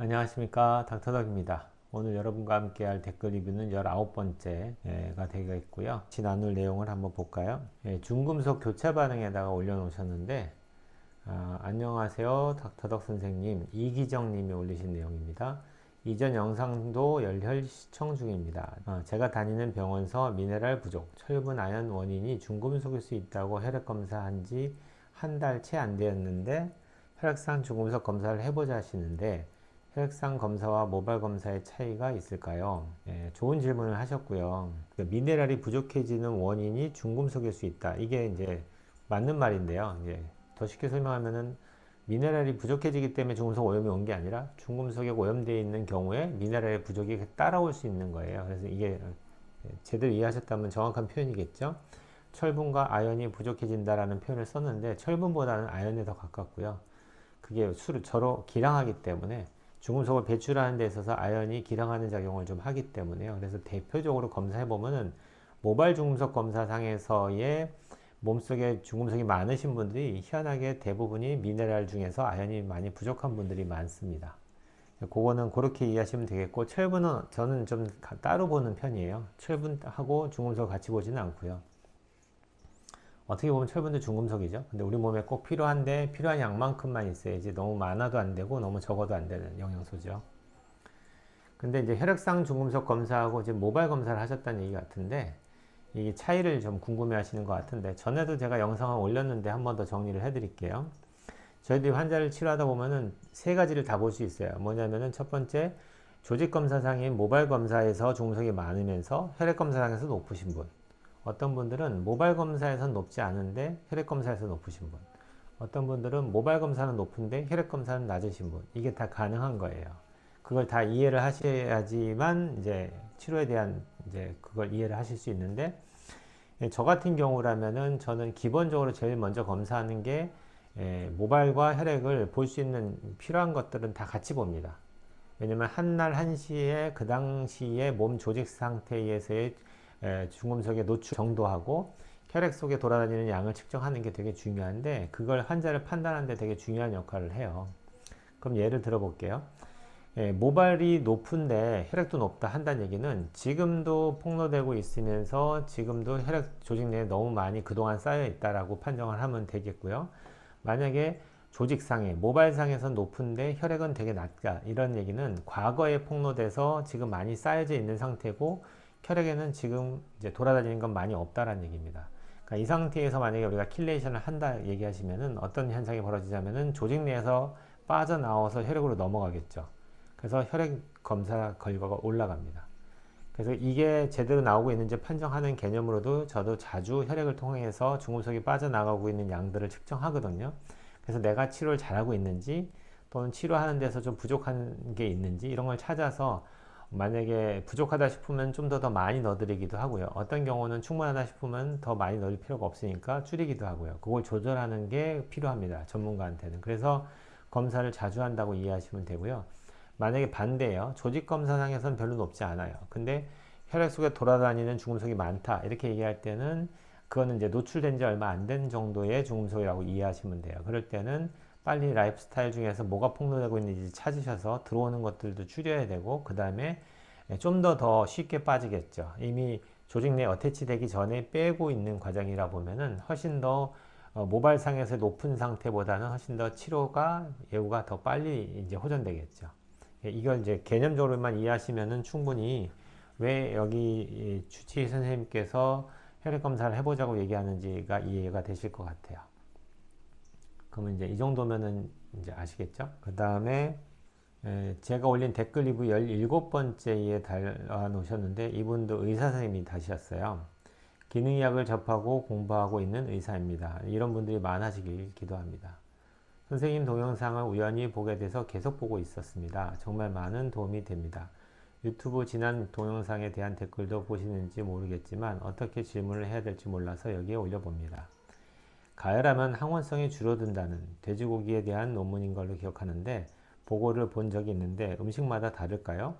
안녕하십니까, 닥터덕입니다. 오늘 여러분과 함께 할 댓글 리뷰는 19번째가 되겠고요. 같이 나눌 내용을 한번 볼까요? 중금속 교차 반응에다가 올려놓으셨는데, 안녕하세요, 닥터덕 선생님, 이기정 님이 올리신 내용입니다. 이전 영상도 열혈 시청 중입니다. 제가 다니는 병원서 미네랄 부족, 철분 아연 원인이 중금속일 수 있다고 혈액 검사한 지 한 달 채 안 되었는데 혈액상 중금속 검사를 해보자 하시는데 혈액상 검사와 모발 검사의 차이가 있을까요? 좋은 질문을 하셨고요. 미네랄이 부족해지는 원인이 중금속일 수 있다. 이게 이제 맞는 말인데요. 이제 더 쉽게 설명하면은 미네랄이 부족해지기 때문에 중금속 오염이 온 게 아니라 중금속이 오염되어 있는 경우에 미네랄의 부족이 따라올 수 있는 거예요. 그래서 이게 제대로 이해하셨다면 정확한 표현이겠죠. 철분과 아연이 부족해진다라는 표현을 썼는데 철분보다는 아연에 더 가깝고요. 그게 서로 기량하기 때문에 중금속을 배출하는 데 있어서 아연이 기량하는 작용을 좀 하기 때문에요. 그래서 대표적으로 검사해 보면은 모발 중금속 검사상에서의 몸속에 중금속이 많으신 분들이 희한하게 대부분이 미네랄 중에서 아연이 많이 부족한 분들이 많습니다. 그거는 그렇게 이해하시면 되겠고, 철분은 저는 좀 따로 보는 편이에요. 철분하고 중금속 같이 보지는 않고요. 어떻게 보면 철분도 중금속이죠. 근데 우리 몸에 꼭 필요한데 필요한 양만큼만 있어야지 너무 많아도 안 되고 너무 적어도 안 되는 영양소죠. 근데 이제 혈액상 중금속 검사하고 이제 모발 검사를 하셨다는 얘기 같은데 이 차이를 좀 궁금해 하시는 것 같은데 전에도 제가 영상을 올렸는데 한 번 더 정리를 해 드릴게요. 저희들이 환자를 치료하다 보면은 세 가지를 다 볼 수 있어요. 뭐냐면은 첫 번째 조직 검사상인 모발 검사에서 중금속이 많으면서 혈액 검사상에서 높으신 분. 어떤 분들은 모발 검사에서는 높지 않은데 혈액 검사에서 높으신 분. 어떤 분들은 모발 검사는 높은데 혈액 검사는 낮으신 분. 이게 다 가능한 거예요. 그걸 다 이해를 하셔야지만 이제 치료에 대한 이제 그걸 이해를 하실 수 있는데 저 같은 경우라면은 저는 기본적으로 제일 먼저 검사하는 게 모발과 혈액을 볼 수 있는 필요한 것들은 다 같이 봅니다. 왜냐면 한날 한시에 그 당시에 몸 조직 상태에서의 중금속의 노출 정도하고 혈액 속에 돌아다니는 양을 측정하는 게 되게 중요한데 그걸 환자를 판단하는 데 되게 중요한 역할을 해요. 그럼 예를 들어 볼게요. 모발이 높은데 혈액도 높다 한다는 얘기는 지금도 폭로되고 있으면서 지금도 혈액 조직 내에 너무 많이 그동안 쌓여 있다라고 판정을 하면 되겠고요. 만약에 조직상에 모발상에서 높은데 혈액은 되게 낮다 이런 얘기는 과거에 폭로돼서 지금 많이 쌓여져 있는 상태고 혈액에는 지금 이제 돌아다니는 건 많이 없다라는 얘기입니다. 그러니까 이 상태에서 만약에 우리가 킬레이션을 한다 얘기하시면은 어떤 현상이 벌어지냐면은 조직 내에서 빠져나와서 혈액으로 넘어가겠죠. 그래서 혈액 검사 결과가 올라갑니다. 그래서 이게 제대로 나오고 있는지 판정하는 개념으로도 저도 자주 혈액을 통해서 중금속이 빠져나가고 있는 양들을 측정하거든요. 그래서 내가 치료를 잘하고 있는지 또는 치료하는 데서 좀 부족한 게 있는지 이런 걸 찾아서 만약에 부족하다 싶으면 좀 더 많이 넣어드리기도 하고요. 어떤 경우는 충분하다 싶으면 더 많이 넣을 필요가 없으니까 줄이기도 하고요. 그걸 조절하는 게 필요합니다. 전문가한테는. 그래서 검사를 자주 한다고 이해하시면 되고요. 만약에 반대예요. 조직 검사상에서는 별로 높지 않아요. 근데 혈액 속에 돌아다니는 중금속이 많다. 이렇게 얘기할 때는 그거는 이제 노출된 지 얼마 안 된 정도의 중금속이라고 이해하시면 돼요. 그럴 때는 빨리 라이프 스타일 중에서 뭐가 폭로되고 있는지 찾으셔서 들어오는 것들도 줄여야 되고 그 다음에 좀 더 쉽게 빠지겠죠. 이미 조직 내에 어태치 되기 전에 빼고 있는 과정이라 보면은 훨씬 더 모발상에서 높은 상태보다는 훨씬 더 치료가 예후가 더 빨리 이제 호전되겠죠. 이걸 이제 개념적으로만 이해하시면은 충분히 왜 여기 주치의 선생님께서 혈액 검사를 해보자고 얘기하는지가 이해가 되실 것 같아요. 그러면 이제 이 정도면은 이제 아시겠죠? 그 다음에 제가 올린 댓글 리뷰 17번째에 달아놓으셨는데 이분도 의사 선생님이 다시였어요. 기능의학을 접하고 공부하고 있는 의사입니다. 이런 분들이 많아지길 기도합니다. 선생님 동영상을 우연히 보게 돼서 계속 보고 있었습니다. 정말 많은 도움이 됩니다. 유튜브 지난 동영상에 대한 댓글도 보시는지 모르겠지만 어떻게 질문을 해야 될지 몰라서 여기에 올려봅니다. 가열하면 항원성이 줄어든다는 돼지고기에 대한 논문인 걸로 기억하는데 보고를 본 적이 있는데 음식마다 다를까요?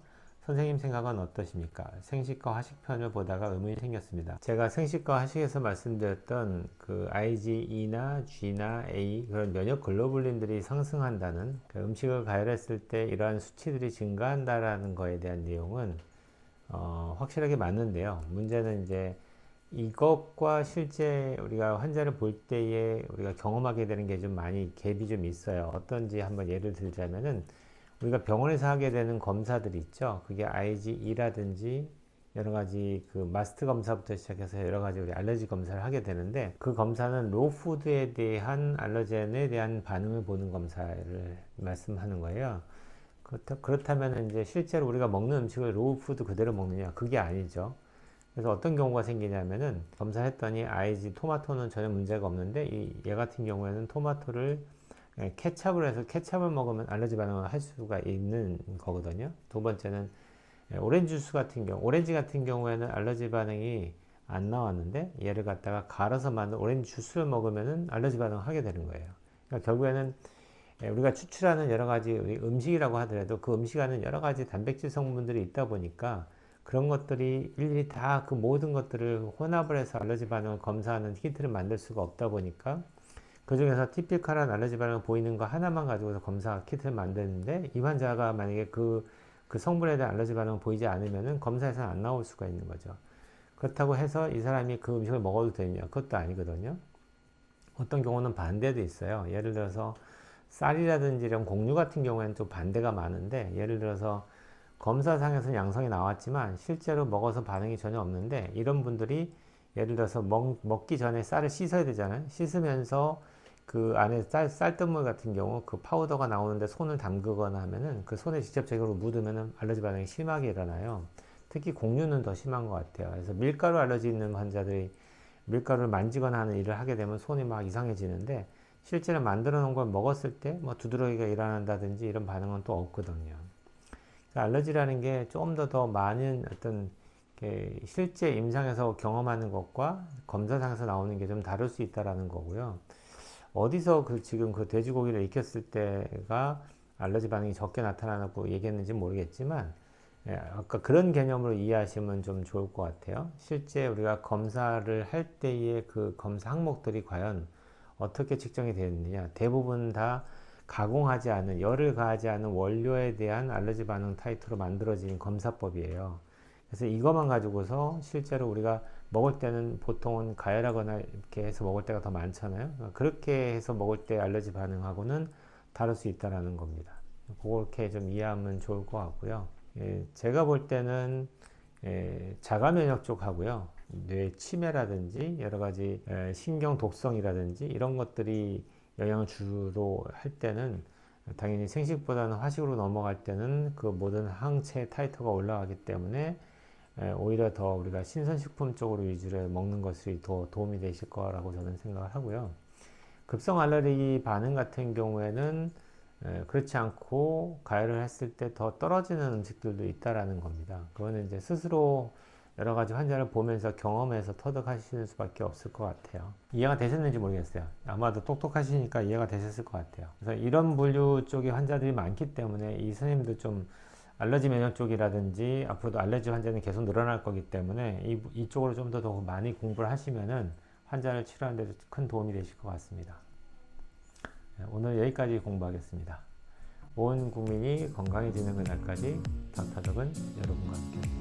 선생님 생각은 어떠십니까? 생식과 화식편을 보다가 의문이 생겼습니다. 제가 생식과 화식에서 말씀드렸던 그 IgE나 G나 A 그런 면역 글로불린들이 상승한다는 그 음식을 가열했을 때 이러한 수치들이 증가한다라는 거에 대한 내용은 확실하게 맞는데요. 문제는 이제 이것과 실제 우리가 환자를 볼 때에 우리가 경험하게 되는 게 좀 많이 갭이 좀 있어요. 어떤지 한번 예를 들자면은 우리가 병원에서 하게 되는 검사들이 있죠. 그게 IgE라든지 여러 가지 그 마스트 검사부터 시작해서 여러 가지 우리 알러지 검사를 하게 되는데 그 검사는 로푸드에 대한 알러젠에 대한 반응을 보는 검사를 말씀하는 거예요. 그렇다면 이제 실제로 우리가 먹는 음식을 로우푸드 그대로 먹느냐? 그게 아니죠. 그래서 어떤 경우가 생기냐면은 검사했더니 IG 토마토는 전혀 문제가 없는데 얘 같은 경우에는 토마토를 케찹을 해서 케찹을 먹으면 알러지 반응을 할 수가 있는 거거든요. 두 번째는 오렌지 주스 같은 경우, 오렌지 같은 경우에는 알러지 반응이 안 나왔는데 얘를 갖다가 갈아서 만든 오렌지 주스를 먹으면은 알러지 반응을 하게 되는 거예요. 그러니까 결국에는 우리가 추출하는 여러 가지 음식이라고 하더라도 그 음식 안에 여러 가지 단백질 성분들이 있다 보니까 그런 것들이 일일이 다 그 모든 것들을 혼합을 해서 알러지 반응을 검사하는 키트를 만들 수가 없다 보니까 그 중에서 티피컬한 알러지 반응을 보이는 거 하나만 가지고서 검사 키트를 만드는데 이 환자가 만약에 그 성분에 대한 알러지 반응을 보이지 않으면은 검사에서는 안 나올 수가 있는 거죠. 그렇다고 해서 이 사람이 그 음식을 먹어도 되냐? 그것도 아니거든요. 어떤 경우는 반대도 있어요. 예를 들어서 쌀이라든지 이런 곡류 같은 경우에는 좀 반대가 많은데 예를 들어서 검사상에서는 양성이 나왔지만 실제로 먹어서 반응이 전혀 없는데 이런 분들이 예를 들어서 먹기 전에 쌀을 씻어야 되잖아요. 씻으면서 그 안에 쌀뜨물 같은 경우 그 파우더가 나오는데 손을 담그거나 하면은 그 손에 직접적으로 묻으면은 알러지 반응이 심하게 일어나요. 특히 곡류는 더 심한 것 같아요. 그래서 밀가루 알러지 있는 환자들이 밀가루를 만지거나 하는 일을 하게 되면 손이 막 이상해지는데 실제로 만들어 놓은 걸 먹었을 때 뭐 두드러기가 일어난다든지 이런 반응은 또 없거든요. 그러니까 알러지라는 게 좀 더 많은 어떤 실제 임상에서 경험하는 것과 검사상에서 나오는 게 좀 다를 수 있다라는 거고요. 어디서 지금 그 돼지고기를 익혔을 때가 알러지 반응이 적게 나타나고 얘기했는지 모르겠지만 아까 그런 개념으로 이해하시면 좀 좋을 것 같아요. 실제 우리가 검사를 할 때의 그 검사 항목들이 과연 어떻게 측정이 되느냐. 대부분 다 가공하지 않은, 열을 가하지 않은 원료에 대한 알러지 반응 타이트로 만들어진 검사법이에요. 그래서 이것만 가지고서 실제로 우리가 먹을 때는 보통은 가열하거나 이렇게 해서 먹을 때가 더 많잖아요. 그렇게 해서 먹을 때 알러지 반응하고는 다를 수 있다는 겁니다. 그렇게 좀 이해하면 좋을 것 같고요. 제가 볼 때는 자가 면역 쪽하고요. 뇌 치매라든지 여러 가지 신경 독성이라든지 이런 것들이 영향을 주로 할 때는 당연히 생식보다는 화식으로 넘어갈 때는 그 모든 항체 타이터가 올라가기 때문에 오히려 더 우리가 신선식품 쪽으로 위주로 먹는 것이 더 도움이 되실 거라고 저는 생각을 하고요. 급성 알레르기 반응 같은 경우에는 그렇지 않고 가열을 했을 때 더 떨어지는 음식들도 있다라는 겁니다. 그거는 이제 스스로 여러 가지 환자를 보면서 경험해서 터득하시는 수밖에 없을 것 같아요. 이해가 되셨는지 모르겠어요. 아마도 똑똑하시니까 이해가 되셨을 것 같아요. 그래서 이런 분류 쪽의 환자들이 많기 때문에 이 선생님도 좀 알러지 면역 쪽이라든지 앞으로도 알레르기 환자는 계속 늘어날 거기 때문에 이쪽으로 좀 더 많이 공부를 하시면은 환자를 치료하는 데 큰 도움이 되실 것 같습니다. 오늘 여기까지 공부하겠습니다. 온 국민이 건강해지는 그날까지 닥터덕은 여러분과 함께합니다.